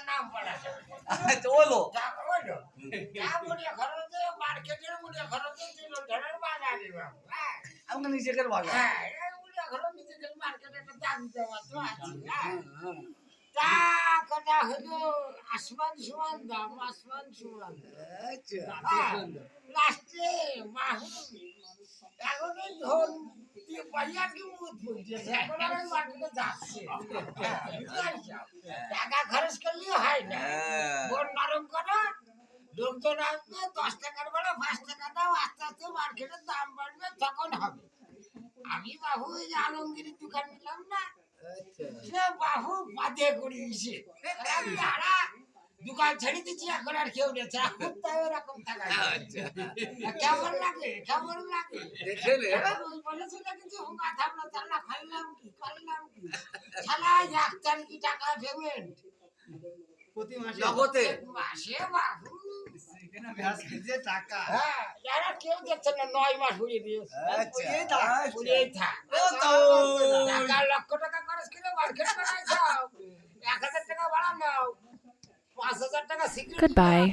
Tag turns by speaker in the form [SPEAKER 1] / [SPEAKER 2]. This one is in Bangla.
[SPEAKER 1] নাম বলা
[SPEAKER 2] তো হলো
[SPEAKER 1] হলো যা মুড়িয়া খরচে মার্কেটের মুড়িয়া খরচে ছিল ধরেন বাজারে বাবু হ্যাঁ
[SPEAKER 2] আমাকে নিজেদের বাগান
[SPEAKER 1] হ্যাঁ এই মুড়িয়া খরচ নিজেদের মার্কেটে একটা দাম দেওয়া তো আছে হ্যাঁ তা কথা হলো আসমান সমান দাম আসমান সমান লাস্টে মাহু এখন এই ধন দিয়ে পাইয়া কি মুখ পড়ছে এখন আর ওই মার্কেটে যাচ্ছে টাকা খরচ করলে হয় না মন নরম করো লোকজন আসবে 10 টাকার বেলা 5 টাকা দাও আস্তে আস্তে মার্কেটের দাম বাড়বে তখন হবে আমি বাবু এই যে আলমগিরির দোকান নিলাম না সে বাবু বাদে করিয়েছে তারা দোকান ছেড়ে দিচ্ছি এখন আর কেউ নেই এখন তাই ওরকম টাকা কেমন লাগে কেমন লাগে
[SPEAKER 2] দেখে নে
[SPEAKER 1] বলেছিল কিন্তু মাথা আমরা চালা খাইলাম কি করলাম কি শালা 1 তারিখ টাকা পেমেন্ট
[SPEAKER 3] প্রতি মাসে
[SPEAKER 2] নগদে
[SPEAKER 1] মাসে বাবু
[SPEAKER 3] এখানে ব্যাস যে টাকা
[SPEAKER 1] হ্যাঁ যারা কেউ দেখছে না 9 মাস ঘুরিয়ে দিয়েছে
[SPEAKER 2] আচ্ছা
[SPEAKER 1] ঘুরিয়েই থাক
[SPEAKER 2] ও তো
[SPEAKER 1] টাকা লক্ষ টাকা খরচ করে মার্কেট বানাইছাও 1000 টাকা ভাড়া নাও 5000 টাকা সিকিউরিটি
[SPEAKER 4] Goodbye.